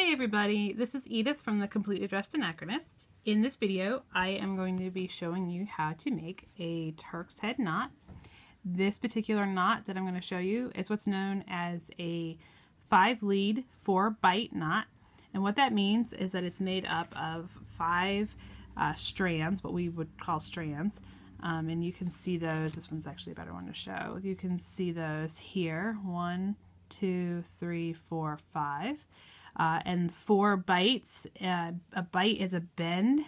Hey everybody, this is Edith from the Completely Dressed Anachronist. In this video, I am going to be showing you how to make a Turk's head knot. This particular knot that I'm going to show you is what's known as a 5-lead 4-bite knot. And what that means is that it's made up of 5 strands, what we would call strands. And you can see those. This one's actually a better one to show. You can see those here. 1, 2, 3, 4, 5. And 4 bites. A bite is a bend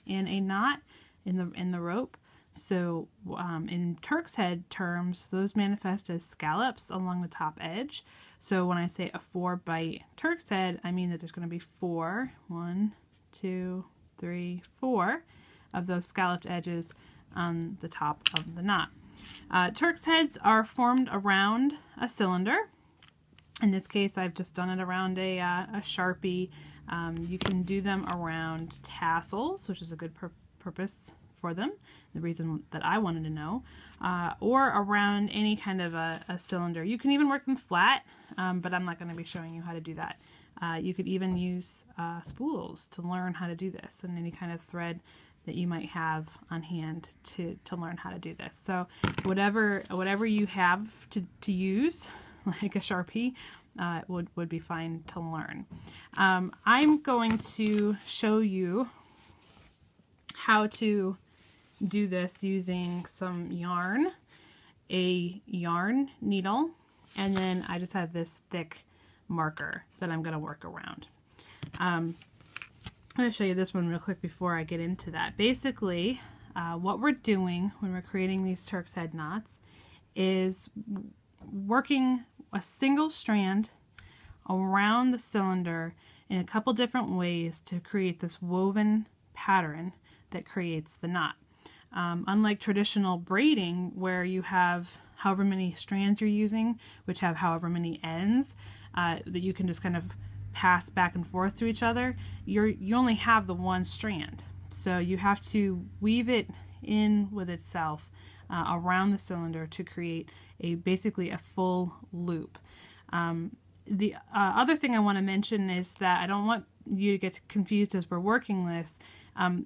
in a knot in the rope. So in Turk's head terms, those manifest as scallops along the top edge. So when I say a 4-bite Turk's head, I mean that there's going to be 4, 1, 2, 3, 4 of those scalloped edges on the top of the knot. Turk's heads are formed around a cylinder. In this case, I've just done it around a Sharpie. You can do them around tassels, which is a good purpose for them, the reason that I wanted to know, or around any kind of a cylinder. You can even work them flat, but I'm not going to be showing you how to do that. You could even use spools to learn how to do this, and any kind of thread that you might have on hand to learn how to do this. So whatever you have to use, like a Sharpie, would be fine to learn. I'm going to show you how to do this using some yarn, a yarn needle, and then I just have this thick marker that I'm going to work around. I'm going to show you this one real quick before I get into that. Basically, what we're doing when we're creating these Turk's head knots is working a single strand around the cylinder in a couple different ways to create this woven pattern that creates the knot. Unlike traditional braiding, where you have however many strands you're using, which have however many ends that you can just kind of pass back and forth to each other, you only have the one strand. So you have to weave it in with itself around the cylinder to create basically a full loop. The other thing I want to mention is that I don't want you to get confused as we're working this.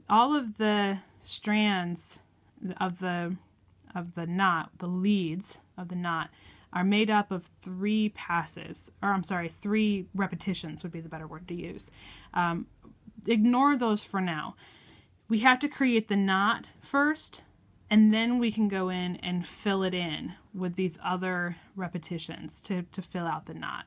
All of the strands of the knot, the leads of the knot, are made up of 3 passes, or I'm sorry, 3 repetitions would be the better word to use. Ignore those for now. We have to create the knot first, and then we can go in and fill it in with these other repetitions to fill out the knot.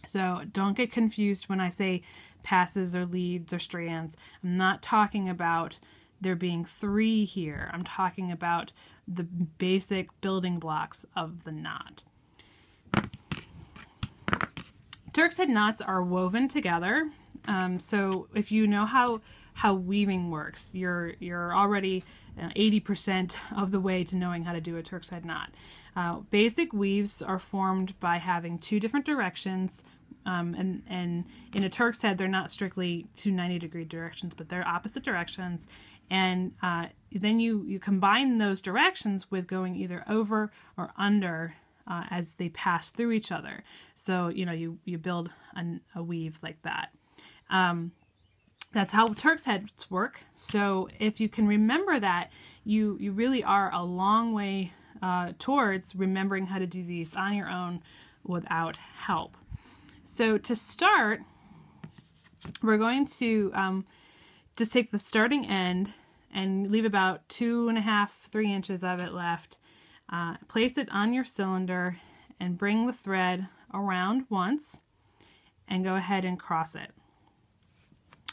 So don't get confused when I say passes or leads or strands. I'm not talking about there being 3 here. I'm talking about the basic building blocks of the knot. Turk's head knots are woven together. So if you know how weaving works, you're already 80% of the way to knowing how to do a Turk's head knot. Basic weaves are formed by having 2 different directions, and in a Turk's head they're not strictly 2 90-degree directions, but they're opposite directions, and then you combine those directions with going either over or under as they pass through each other. So you build a weave like that. That's how Turk's heads work. So if you can remember that, you really are a long way towards remembering how to do these on your own without help. So to start, we're going to just take the starting end and leave about 2.5 to 3 inches of it left. Place it on your cylinder and bring the thread around once and go ahead and cross it.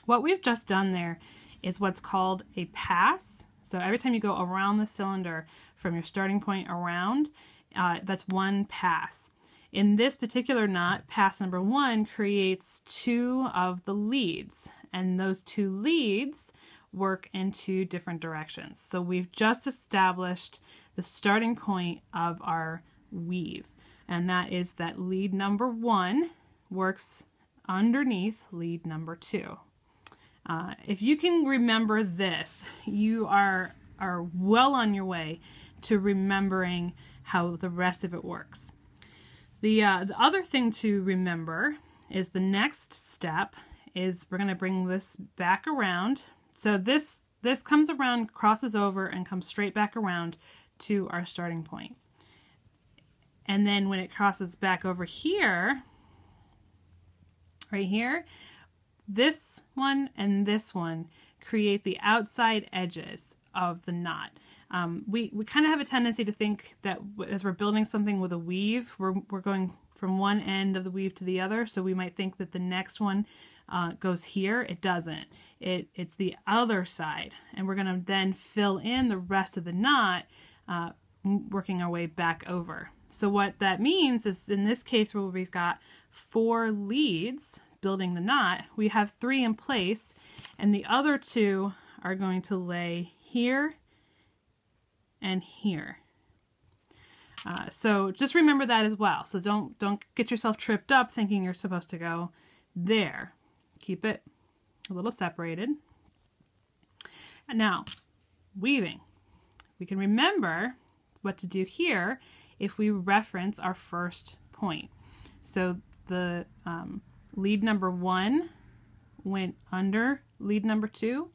What we've just done there is what's called a pass. So every time you go around the cylinder from your starting point around, that's one pass. In this particular knot, pass number 1 creates 2 of the leads, and those 2 leads work in 2 different directions. So we've just established the starting point of our weave, and that is that lead number 1 works underneath lead number 2. If you can remember this, you are well on your way to remembering how the rest of it works. The other thing to remember is the next step is we're going to bring this back around. So this comes around, crosses over, and comes straight back around to our starting point. And then when it crosses back over here, right here, this one and this one create the outside edges of the knot. We kind of have a tendency to think that as we're building something with a weave, we're going from one end of the weave to the other. So we might think that the next one goes here. It doesn't. It's the other side. And we're going to then fill in the rest of the knot, working our way back over. So what that means is, in this case where we've got 4 leads building the knot, we have 3 in place, and the other 2 are going to lay here and here. So just remember that as well. So don't get yourself tripped up thinking you're supposed to go there. Keep it a little separated. And now, weaving. We can remember what to do here if we reference our first point. So the lead number 1 went under lead number 2.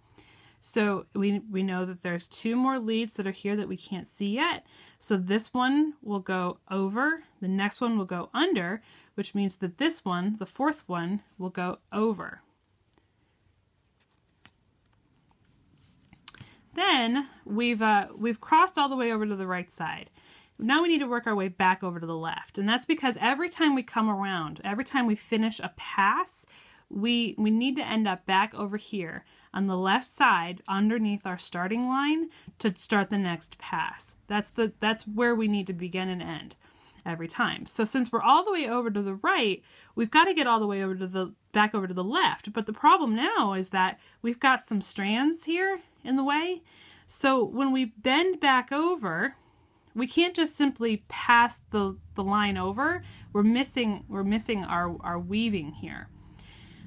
So we know that there's 2 more leads that are here that we can't see yet. So this one will go over, the next one will go under, which means that this one, the 4th one, will go over. Then we've crossed all the way over to the right side. Now we need to work our way back over to the left. And that's because every time we come around, every time we finish a pass, we need to end up back over here on the left side underneath our starting line to start the next pass. That's where we need to begin and end every time. So since we're all the way over to the right, we've got to get all the way over to back over to the left. But the problem now is that we've got some strands here in the way. So when we bend back over, we can't just simply pass the line over. We're missing our weaving here.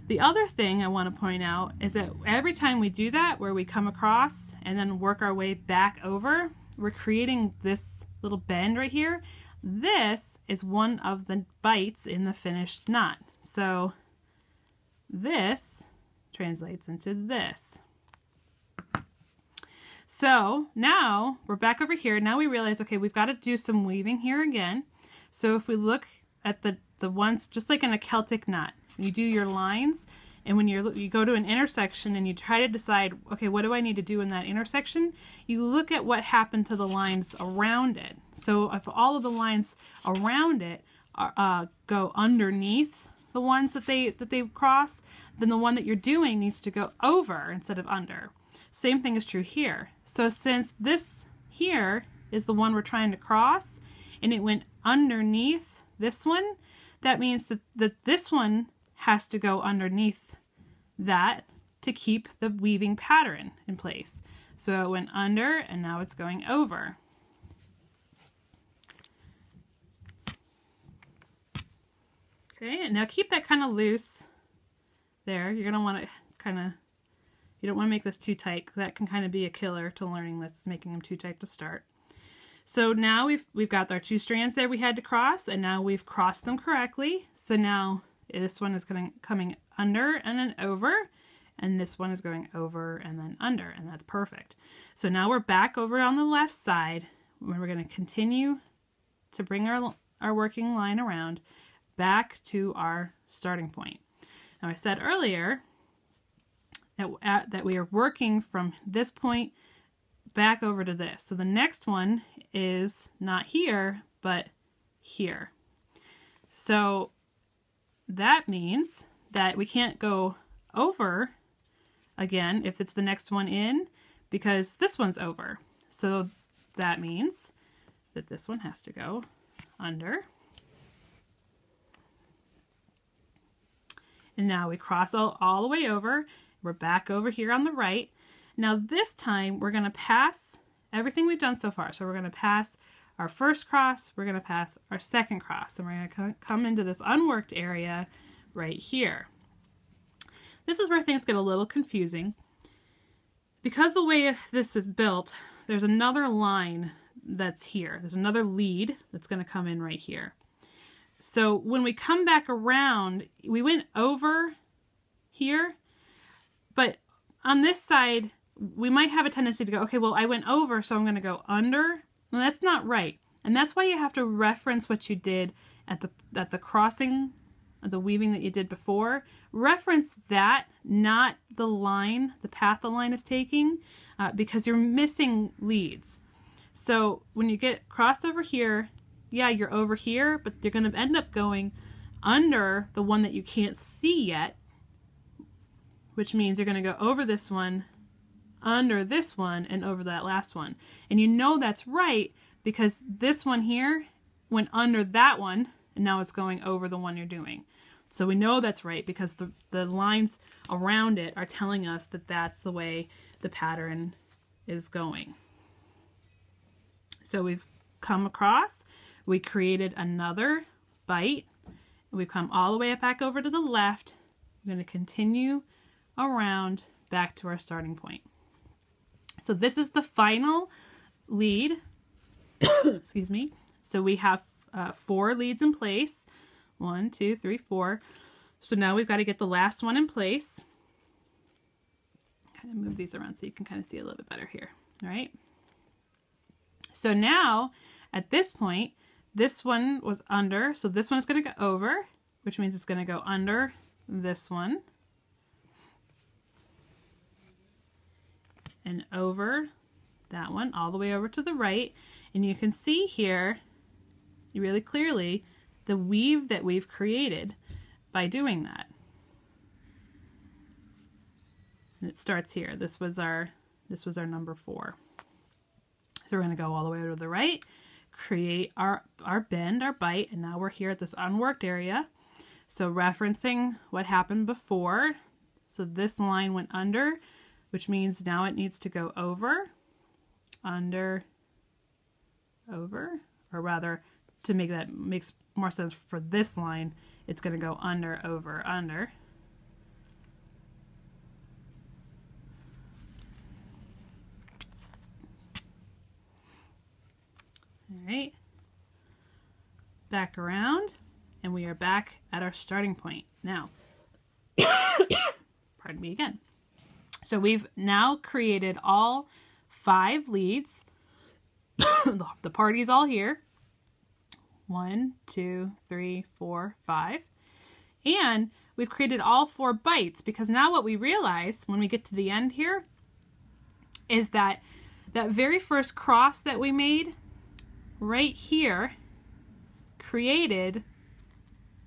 The other thing I want to point out is that every time we do that, where we come across and then work our way back over, we're creating this little bend right here. This is one of the bites in the finished knot. So this translates into this. So now we're back over here. Now we realize, okay, we've got to do some weaving here again. So if we look at the ones, just like in a Celtic knot, you do your lines, and when you go to an intersection and you try to decide, okay, what do I need to do in that intersection? You look at what happened to the lines around it. So if all of the lines around it go underneath the ones that they cross, then the one that you're doing needs to go over instead of under. Same thing is true here. So since this here is the one we're trying to cross, and it went underneath this one, that means that this one has to go underneath that to keep the weaving pattern in place. So it went under, and now it's going over. Okay, and now keep that kind of loose there. You're gonna want to you don't want to make this too tight, because that can kind of be a killer to learning this, making them too tight to start. So now we've got our 2 strands there we had to cross, and now we've crossed them correctly. So now this one is coming under and then over, and this one is going over and then under, and that's perfect. So now we're back over on the left side, where we're going to continue to bring our working line around back to our starting point. Now I said earlier that we are working from this point back over to this. So the next one is not here, but here. So that means that we can't go over again if it's the next one in, because this one's over. So that means that this one has to go under. And now we cross all the way over. We're back over here on the right. Now this time we're going to pass everything we've done so far. So we're going to pass our first cross, we're going to pass our second cross, and we're going to come into this unworked area right here. This is where things get a little confusing. Because the way this is built, there's another line that's here. There's another lead that's going to come in right here. So when we come back around, we went over here, but on this side, we might have a tendency to go, okay, well, I went over, so I'm going to go under. Well, that's not right. And that's why you have to reference what you did at the crossing, the weaving that you did before. Reference that, not the line, the path the line is taking, because you're missing leads. So when you get crossed over here, yeah, you're over here, but you're going to end up going under the one that you can't see yet, which means you're going to go over this one, under this one, and over that last one. And you know that's right because this one here went under that one, and now it's going over the one you're doing. So we know that's right because the lines around it are telling us that that's the way the pattern is going. So we've come across, we created another bite, we've come all the way back over to the left. We're going to continue around back to our starting point. So this is the final lead. Excuse me. So we have 4 leads in place. 1, 2, 3, 4. So now we've got to get the last one in place. Kind of move these around so you can kind of see a little bit better here. All right. So now at this point, this one was under. So this one is going to go over, which means it's going to go under this one. And over that one, all the way over to the right. And you can see here really clearly the weave that we've created by doing that. And it starts here. This was our number 4. So we're going to go all the way over to the right, create our bend, our bite, and now we're here at this unworked area. So referencing what happened before. So this line went under, which means now it needs to go over, under, over, or rather, to make that makes more sense for this line, it's going to go under, over, under. All right. Back around, and we are back at our starting point. Now, pardon me again. So we've now created all 5 leads. The party's all here. 1, 2, 3, 4, 5. And we've created all 4 bites because now what we realize when we get to the end here is that that very first cross that we made right here created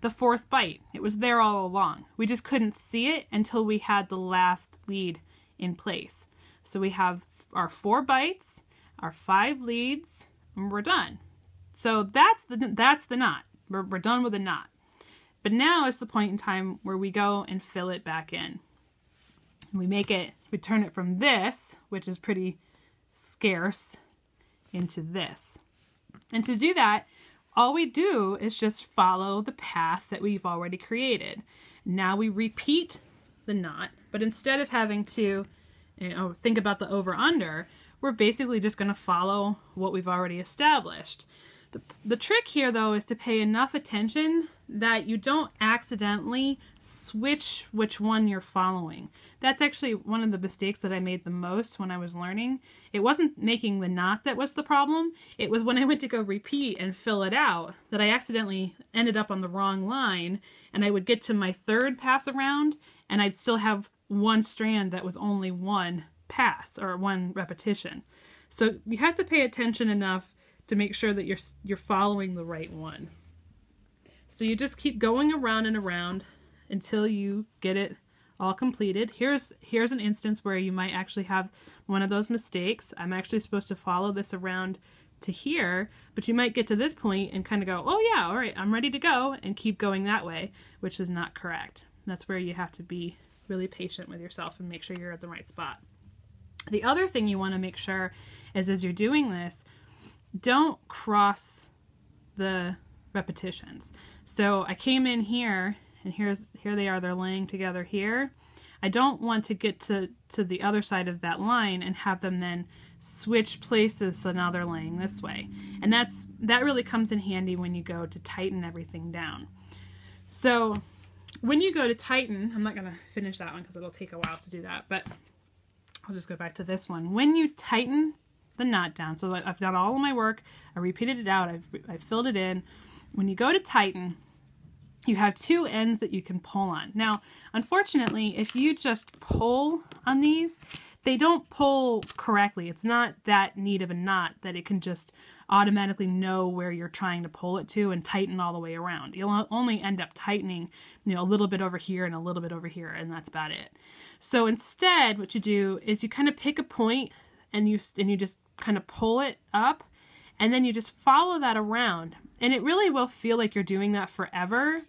the 4th bite. It was there all along. We just couldn't see it until we had the last lead in place. So we have our 4 bites, our 5 leads, and we're done. So that's the knot. We're done with the knot. But now is the point in time where we go and fill it back in. And we turn it from this, which is pretty scarce, into this. And to do that, all we do is just follow the path that we've already created. Now we repeat the knot, but instead of having to think about the over-under, we're basically just going to follow what we've already established. The trick here, though, is to pay enough attention that you don't accidentally switch which one you're following. That's actually one of the mistakes that I made the most when I was learning. It wasn't making the knot that was the problem. It was when I went to go repeat and fill it out that I accidentally ended up on the wrong line, and I would get to my 3rd pass around, and I'd still have one strand that was only 1 pass or 1 repetition. So you have to pay attention enough to make sure that you're following the right one. So you just keep going around and around until you get it all completed. Here's an instance where you might actually have one of those mistakes. I'm actually supposed to follow this around to here, but you might get to this point and kind of go, oh yeah, all right, I'm ready to go, and keep going that way, which is not correct. That's where you have to be really patient with yourself and make sure you're at the right spot. The other thing you want to make sure is as you're doing this, don't cross the repetitions. So I came in here and here they are, they're laying together here. I don't want to get to the other side of that line and have them then switch places, so now they're laying this way. And that really comes in handy when you go to tighten everything down. So when you go to tighten, I'm not going to finish that one because it'll take a while to do that, but I'll just go back to this one. When you tighten the knot down, so I've done all of my work, I repeated it out, I've filled it in. When you go to tighten, you have two ends that you can pull on. Now, unfortunately, if you just pull on these, they don't pull correctly. It's not that neat of a knot that it can just automatically know where you're trying to pull it to and tighten all the way around. You'll only end up tightening, you know, a little bit over here and a little bit over here, and that's about it. So instead, what you do is you kind of pick a point and you just kind of pull it up, and then you just follow that around. And it really will feel like you're doing that forever.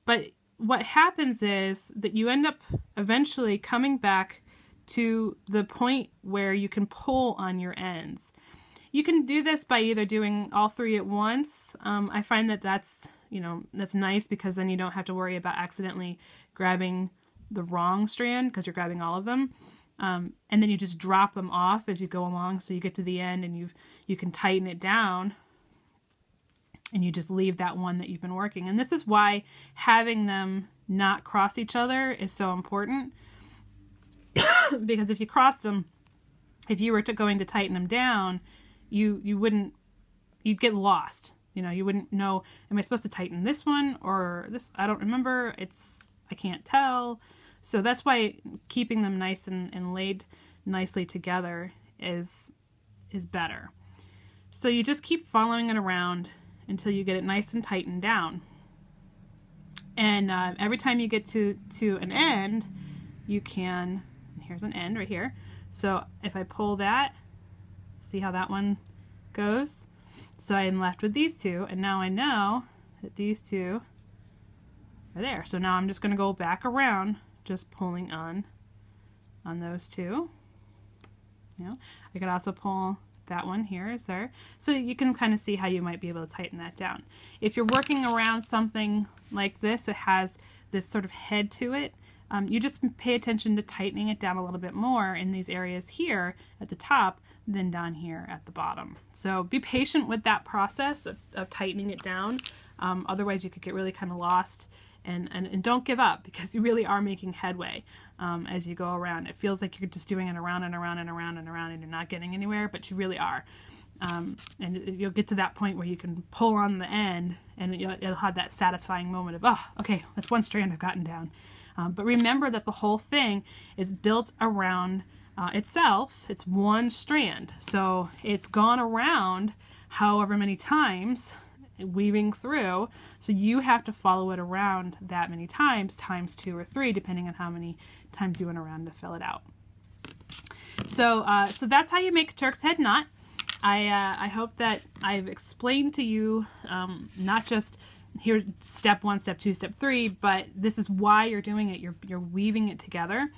But what happens is that you end up eventually coming back to the point where you can pull on your ends. You can do this by either doing all three at once. I find that that's nice because then you don't have to worry about accidentally grabbing the wrong strand because you're grabbing all of them. And then you just drop them off as you go along, so you get to the end and you can tighten it down, and you just leave that one that you've been working. And this is why having them not cross each other is so important. Because if you crossed them, if you were going to tighten them down, you'd get lost. You know, you wouldn't know, am I supposed to tighten this one or this? I don't remember. I can't tell. So that's why keeping them nice and laid nicely together is better. So you just keep following it around until you get it nice and tightened down. And every time you get to an end, you can, here's an end right here. So if I pull that, see how that one goes? So I'm left with these two, and now I know that these two are there. So now I'm just going to go back around, just pulling on those two. You know, I could also pull that one here is there. So you can kind of see how you might be able to tighten that down. If you're working around something like this, it has this sort of head to it, you just pay attention to tightening it down a little bit more in these areas here at the top than down here at the bottom. So be patient with that process of tightening it down. Otherwise you could get really kind of lost. And don't give up, because you really are making headway as you go around. It feels like you're just doing it around and around and around and around and you're not getting anywhere, but you really are. And you'll get to that point where you can pull on the end and it'll have that satisfying moment of, oh, okay, that's one strand I've gotten down. But remember that the whole thing is built around itself. It's one strand. So it's gone around however many times, weaving through, so you have to follow it around that many times, times 2 or 3, depending on how many times you went around to fill it out. So so that's how you make a Turk's head knot. I hope that I've explained to you not just here's step 1, step 2, step 3, but this is why you're doing it. You're weaving it together.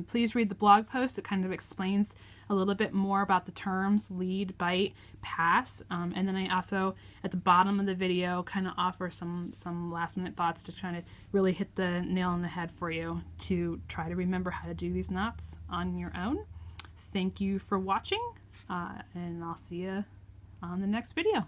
Please read the blog post. It kind of explains a little bit more about the terms lead, bite, pass, and then I also at the bottom of the video kind of offer some last minute thoughts to try to really hit the nail on the head for you to try to remember how to do these knots on your own. Thank you for watching, and I'll see you on the next video.